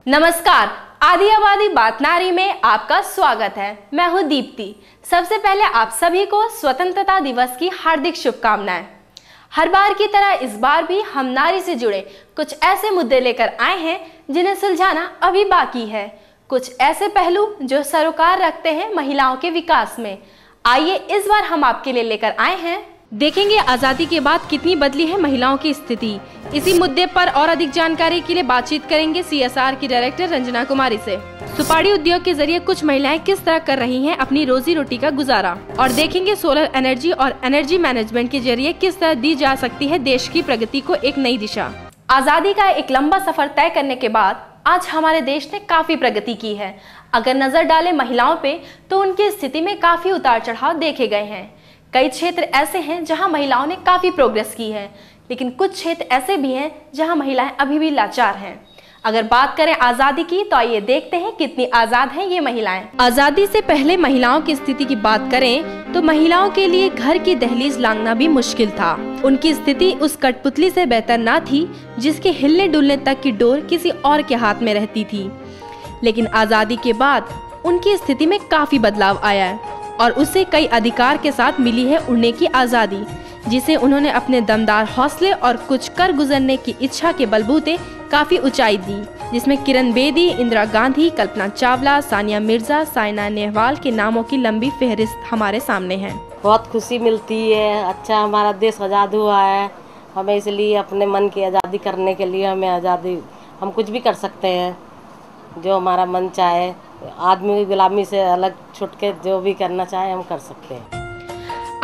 नमस्कार, आदि आबादी बात नारी में आपका स्वागत है। मैं हूं दीप्ति। सबसे पहले आप सभी को स्वतंत्रता दिवस की हार्दिक शुभकामनाएं। हर बार की तरह इस बार भी हम नारी से जुड़े कुछ ऐसे मुद्दे लेकर आए हैं जिन्हें सुलझाना अभी बाकी है। कुछ ऐसे पहलू जो सरोकार रखते हैं महिलाओं के विकास में। आइए इस बार हम आपके लिए लेकर आए हैं, देखेंगे आज़ादी के बाद कितनी बदली है महिलाओं की स्थिति। इसी मुद्दे पर और अधिक जानकारी के लिए बातचीत करेंगे CSR की डायरेक्टर रंजना कुमारी से। सुपारी उद्योग के जरिए कुछ महिलाएं किस तरह कर रही हैं अपनी रोजी रोटी का गुजारा, और देखेंगे सोलर एनर्जी और एनर्जी मैनेजमेंट के जरिए किस तरह दी जा सकती है देश की प्रगति को एक नई दिशा। आज़ादी का एक लंबा सफर तय करने के बाद आज हमारे देश ने काफी प्रगति की है। अगर नजर डालें महिलाओं पे तो उनकी स्थिति में काफी उतार चढ़ाव देखे गए हैं। कई क्षेत्र ऐसे हैं जहां महिलाओं ने काफी प्रोग्रेस की है, लेकिन कुछ क्षेत्र ऐसे भी हैं जहां महिलाएं अभी भी लाचार हैं। अगर बात करें आजादी की तो आइए देखते हैं कितनी आजाद हैं ये महिलाएं। आजादी से पहले महिलाओं की स्थिति की बात करें तो महिलाओं के लिए घर की दहलीज लांघना भी मुश्किल था। उनकी स्थिति उस कठपुतली से बेहतर ना थी जिसके हिलने डुलने तक की डोर किसी और के हाथ में रहती थी। लेकिन आजादी के बाद उनकी स्थिति में काफी बदलाव आया है और उसे कई अधिकार के साथ मिली है उड़ने की आज़ादी, जिसे उन्होंने अपने दमदार हौसले और कुछ कर गुजरने की इच्छा के बलबूते काफी ऊंचाई दी, जिसमें किरण बेदी, इंदिरा गांधी, कल्पना चावला, सानिया मिर्जा, साइना नेहवाल के नामों की लंबी फहरिस्त हमारे सामने है। बहुत खुशी मिलती है। अच्छा, हमारा देश आज़ाद हुआ है। हमें इसलिए अपने मन की आज़ादी करने के लिए हमें आज़ादी, हम कुछ भी कर सकते हैं जो हमारा मन चाहे। आदमी की गुलामी से अलग छुट के जो भी करना चाहे हम कर सकते हैं।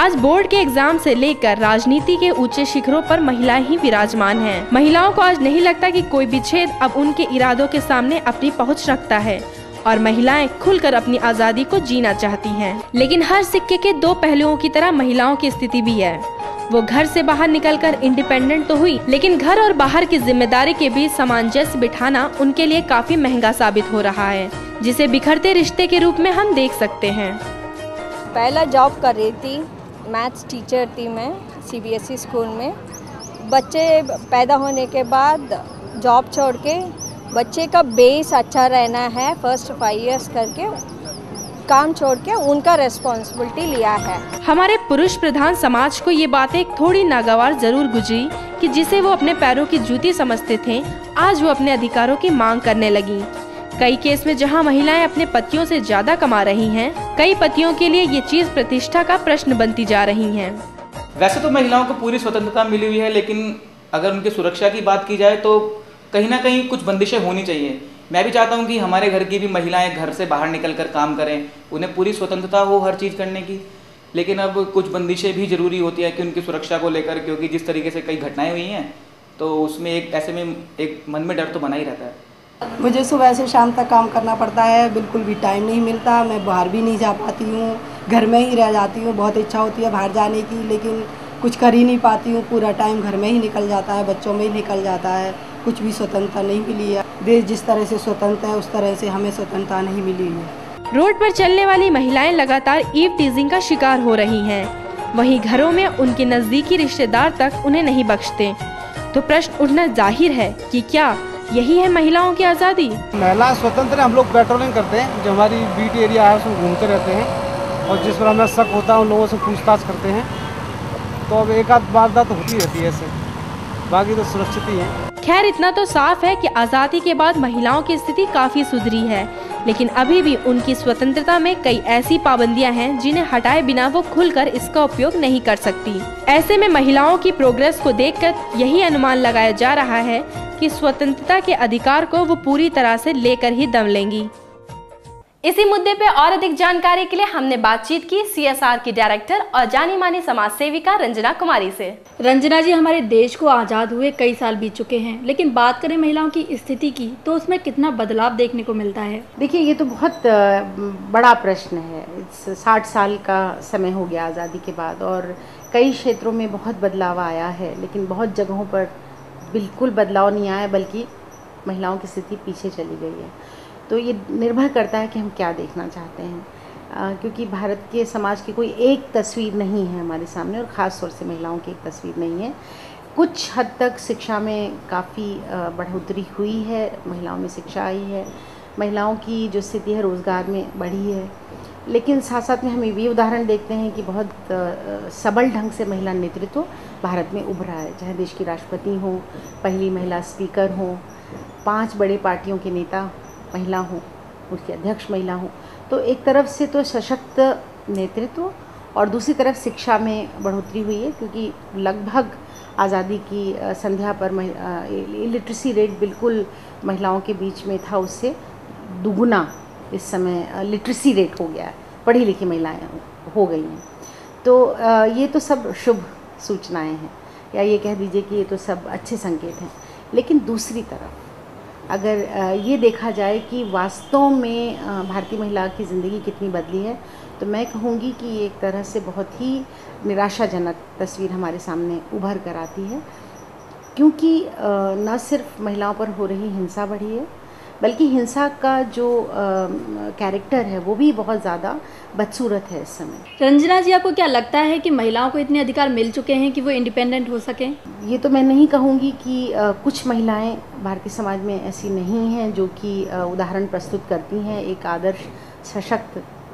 आज बोर्ड के एग्जाम से लेकर राजनीति के ऊंचे शिखरों पर महिलाएं ही विराजमान हैं। महिलाओं को आज नहीं लगता कि कोई भी क्षेत्र अब उनके इरादों के सामने अपनी पहुंच रखता है और महिलाएं खुलकर अपनी आज़ादी को जीना चाहती हैं। लेकिन हर सिक्के के दो पहलुओं की तरह महिलाओं की स्थिति भी है। वो घर से बाहर निकलकर इंडिपेंडेंट तो हुई, लेकिन घर और बाहर की जिम्मेदारी के बीच सामंजस्य बिठाना उनके लिए काफी महंगा साबित हो रहा है, जिसे बिखरते रिश्ते के रूप में हम देख सकते हैं। पहला जॉब कर रही थी, मैथ्स टीचर थी मैं CBSE स्कूल में। बच्चे पैदा होने के बाद जॉब छोड़ के बच्चे का बेस अच्छा रहना है, फर्स्ट 5 इयर्स करके काम छोड़ के उनका रेस्पॉन्सिबिलिटी लिया है। हमारे पुरुष प्रधान समाज को ये बातें थोड़ी नागवार जरूर गुजरी कि जिसे वो अपने पैरों की जूती समझते थे, आज वो अपने अधिकारों की मांग करने लगी। कई केस में जहां महिलाएं अपने पतियों से ज्यादा कमा रही हैं, कई पतियों के लिए ये चीज प्रतिष्ठा का प्रश्न बनती जा रही है। वैसे तो महिलाओं को पूरी स्वतंत्रता मिली हुई है, लेकिन अगर उनकी सुरक्षा की बात की जाए तो कहीं ना कहीं कुछ बंदिशें होनी चाहिए। मैं भी चाहता हूं कि हमारे घर की भी महिलाएं घर से बाहर निकलकर काम करें, उन्हें पूरी स्वतंत्रता हो हर चीज़ करने की। लेकिन अब कुछ बंदिशें भी ज़रूरी होती है कि उनकी सुरक्षा को लेकर, क्योंकि जिस तरीके से कई घटनाएं हुई हैं तो उसमें ऐसे में एक मन में डर तो बना ही रहता है। मुझे सुबह से शाम तक काम करना पड़ता है, बिल्कुल भी टाइम नहीं मिलता। मैं बाहर भी नहीं जा पाती हूँ, घर में ही रह जाती हूँ। बहुत इच्छा होती है बाहर जाने की, लेकिन कुछ कर ही नहीं पाती हूँ। पूरा टाइम घर में ही निकल जाता है, बच्चों में ही निकल जाता है। कुछ भी स्वतंत्रता नहीं मिली है। देश जिस तरह से स्वतंत्र है उस तरह से हमें स्वतंत्रता नहीं मिली है। रोड पर चलने वाली महिलाएं लगातार ईव टीजिंग का शिकार हो रही हैं। वहीं घरों में उनके नजदीकी रिश्तेदार तक उन्हें नहीं बख्शते। तो प्रश्न उठना जाहिर है कि क्या यही है महिलाओं की आज़ादी? महिला स्वतंत्र है। हम लोग पेट्रोलिंग करते हैं, जो हमारी बीट एरिया है उसमें घूमते रहते हैं और जिस पर हमें शक होता है उन लोगों से पूछताछ करते हैं। तो अब एक आध वारदात तो होती रहती है ऐसे, बाकी तो सुरक्षित ही है। खैर, इतना तो साफ है कि आज़ादी के बाद महिलाओं की स्थिति काफी सुधरी है, लेकिन अभी भी उनकी स्वतंत्रता में कई ऐसी पाबंदियां हैं जिन्हें हटाए बिना वो खुलकर इसका उपयोग नहीं कर सकती। ऐसे में महिलाओं की प्रोग्रेस को देखकर यही अनुमान लगाया जा रहा है कि स्वतंत्रता के अधिकार को वो पूरी तरह से लेकर ही दम लेंगी। इसी मुद्दे पे और अधिक जानकारी के लिए हमने बातचीत की CSR की डायरेक्टर और जानी मानी समाज सेविका रंजना कुमारी से। रंजना जी, हमारे देश को आज़ाद हुए कई साल बीत चुके हैं, लेकिन बात करें महिलाओं की स्थिति की तो उसमें कितना बदलाव देखने को मिलता है? देखिए, ये तो बहुत बड़ा प्रश्न है। 60 साल का समय हो गया आज़ादी के बाद और कई क्षेत्रों में बहुत बदलाव आया है, लेकिन बहुत जगहों पर बिल्कुल बदलाव नहीं आया, बल्कि महिलाओं की स्थिति पीछे चली गई है। तो ये निर्भर करता है कि हम क्या देखना चाहते हैं, क्योंकि भारत के समाज की कोई एक तस्वीर नहीं है हमारे सामने और ख़ास तौर से महिलाओं की एक तस्वीर नहीं है। कुछ हद तक शिक्षा में काफ़ी बढ़ोतरी हुई है, महिलाओं में शिक्षा आई है, महिलाओं की जो स्थिति है रोज़गार में बढ़ी है। लेकिन साथ साथ में हम ये भी उदाहरण देखते हैं कि बहुत सबल ढंग से महिला नेतृत्व भारत में उभरा है, चाहे देश की राष्ट्रपति हो, पहली महिला स्पीकर हो, 5 बड़े पार्टियों के नेता महिला हों, उसके अध्यक्ष महिला हों। तो एक तरफ से तो सशक्त नेतृत्व और दूसरी तरफ शिक्षा में बढ़ोतरी हुई है, क्योंकि लगभग आज़ादी की संध्या पर लिटरेसी रेट बिल्कुल महिलाओं के बीच में था, उससे दुगुना इस समय लिटरेसी रेट हो गया है, पढ़ी लिखी महिलाएं हो गई हैं। तो ये तो सब शुभ सूचनाएं हैं, या ये कह दीजिए कि ये तो सब अच्छे संकेत हैं। लेकिन दूसरी तरफ अगर ये देखा जाए कि वास्तव में भारतीय महिला की ज़िंदगी कितनी बदली है, तो मैं कहूँगी कि ये एक तरह से बहुत ही निराशाजनक तस्वीर हमारे सामने उभर कर आती है, क्योंकि न सिर्फ महिलाओं पर हो रही हिंसा बढ़ी है, बल्कि हिंसा का जो कैरेक्टर है वो भी बहुत ज़्यादा बदसूरत है इस समय। रंजना जी, आपको क्या लगता है कि महिलाओं को इतने अधिकार मिल चुके हैं कि वो इंडिपेंडेंट हो सकें? ये तो मैं नहीं कहूँगी कि कुछ महिलाएं भारतीय समाज में ऐसी नहीं हैं जो कि उदाहरण प्रस्तुत करती हैं, एक आदर्श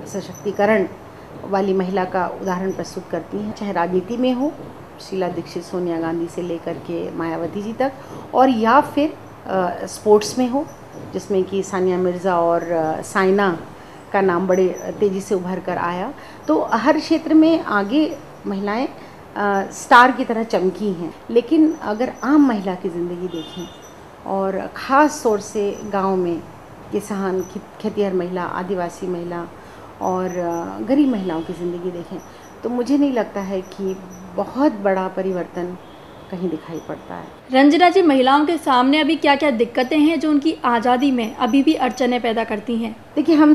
सशक्तिकरण वाली महिला का उदाहरण प्रस्तुत करती हैं, चाहे राजनीति में हो, शीला दीक्षित, सोनिया गांधी से लेकर के मायावती जी तक, और या फिर स्पोर्ट्स में हो, जिसमें कि सानिया मिर्ज़ा और साइना का नाम बड़े तेज़ी से उभर कर आया। तो हर क्षेत्र में आगे महिलाएं स्टार की तरह चमकी हैं। लेकिन अगर आम महिला की ज़िंदगी देखें और ख़ास तौर से गांव में किसान, खेतिहर महिला, आदिवासी महिला और गरीब महिलाओं की ज़िंदगी देखें, तो मुझे नहीं लगता है कि बहुत बड़ा परिवर्तन कहीं दिखाई पड़ता है। रंजना जी, महिलाओं के सामने अभी क्या क्या दिक्कतें हैं जो उनकी आज़ादी में अभी भी अड़चनें पैदा करती हैं? देखिए, हम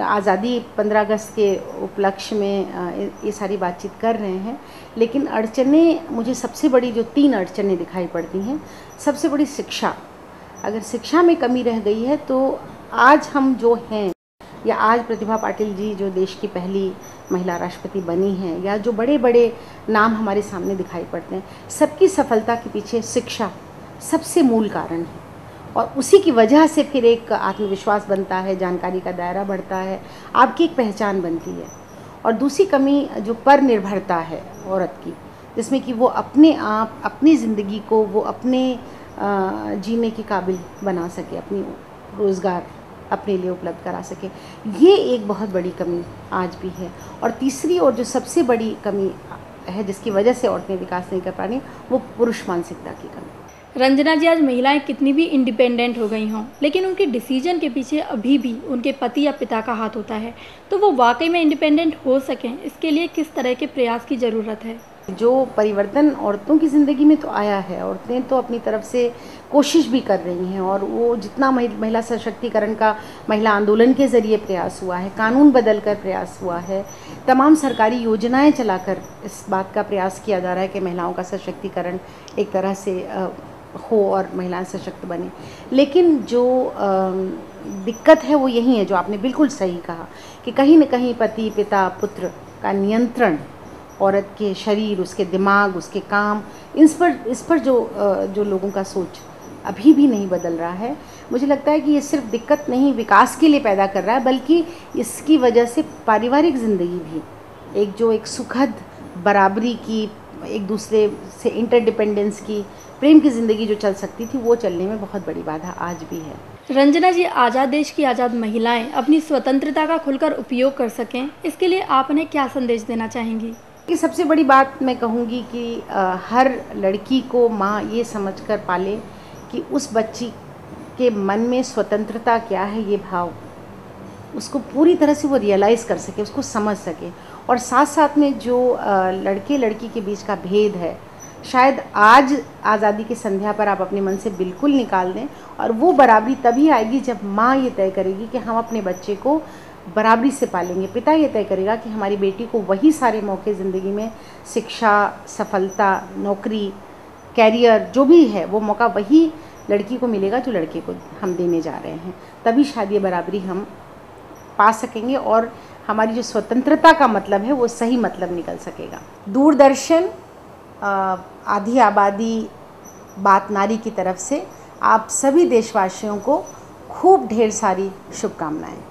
आज़ादी 15 अगस्त के उपलक्ष्य में ये सारी बातचीत कर रहे हैं, लेकिन अड़चनें मुझे सबसे बड़ी जो 3 अड़चनें दिखाई पड़ती हैं। सबसे बड़ी शिक्षा, अगर शिक्षा में कमी रह गई है तो आज हम जो हैं, या आज प्रतिभा पाटिल जी जो देश की पहली महिला राष्ट्रपति बनी हैं, या जो बड़े बड़े नाम हमारे सामने दिखाई पड़ते हैं, सबकी सफलता के पीछे शिक्षा सबसे मूल कारण है। और उसी की वजह से फिर एक आत्मविश्वास बनता है, जानकारी का दायरा बढ़ता है, आपकी एक पहचान बनती है। और दूसरी कमी जो पर निर्भरता है औरत की, जिसमें कि वो अपने आप अपनी ज़िंदगी को वो अपने जीने के काबिल बना सके, अपनी रोज़गार अपने लिए उपलब्ध करा सके, ये एक बहुत बड़ी कमी आज भी है। और तीसरी और जो सबसे बड़ी कमी है जिसकी वजह से औरतें विकास नहीं कर पा रही, वो पुरुष मानसिकता की कमी। रंजना जी, आज महिलाएं कितनी भी इंडिपेंडेंट हो गई हों, लेकिन उनके डिसीजन के पीछे अभी भी उनके पति या पिता का हाथ होता है। तो वो वाकई में इंडिपेंडेंट हो सकें, इसके लिए किस तरह के प्रयास की ज़रूरत है? जो परिवर्तन औरतों की ज़िंदगी में तो आया है, औरतें तो अपनी तरफ से कोशिश भी कर रही हैं, और वो जितना महिला सशक्तिकरण का महिला आंदोलन के ज़रिए प्रयास हुआ है, कानून बदल कर प्रयास हुआ है, तमाम सरकारी योजनाएं चलाकर इस बात का प्रयास किया जा रहा है कि महिलाओं का सशक्तिकरण एक तरह से हो और महिलाएं सशक्त बने। लेकिन जो दिक्कत है वो यही है, जो आपने बिल्कुल सही कहा कि कहीं न कहीं पति, पिता, पुत्र का नियंत्रण औरत के शरीर, उसके दिमाग, उसके काम, इस पर जो लोगों का सोच अभी भी नहीं बदल रहा है। मुझे लगता है कि ये सिर्फ दिक्कत नहीं विकास के लिए पैदा कर रहा है, बल्कि इसकी वजह से पारिवारिक ज़िंदगी भी एक सुखद बराबरी की, एक दूसरे से इंटरडिपेंडेंस की, प्रेम की ज़िंदगी जो चल सकती थी, वो चलने में बहुत बड़ी बाधा आज भी है। रंजना जी, आज़ाद देश की आज़ाद महिलाएं अपनी स्वतंत्रता का खुलकर उपयोग कर सकें, इसके लिए आप उन्हें क्या संदेश देना चाहेंगी? कि सबसे बड़ी बात मैं कहूँगी कि हर लड़की को माँ ये समझकर पाले कि उस बच्ची के मन में स्वतंत्रता क्या है, ये भाव उसको पूरी तरह से वो रियलाइज़ कर सके, उसको समझ सके। और साथ साथ में जो लड़के लड़की के बीच का भेद है, शायद आज आज़ादी की संध्या पर आप अपने मन से बिल्कुल निकाल दें, और वो बराबरी तभी आएगी जब माँ ये तय करेगी कि हम अपने बच्चे को बराबरी से पालेंगे। पिता ये तय करेगा कि हमारी बेटी को वही सारे मौके ज़िंदगी में, शिक्षा, सफलता, नौकरी, कैरियर, जो भी है वो मौका वही लड़की को मिलेगा जो लड़के को हम देने जा रहे हैं। तभी शायद ये बराबरी हम पा सकेंगे और हमारी जो स्वतंत्रता का मतलब है वो सही मतलब निकल सकेगा। दूरदर्शन आधी आबादी बात नारी की तरफ से आप सभी देशवासियों को खूब ढेर सारी शुभकामनाएं।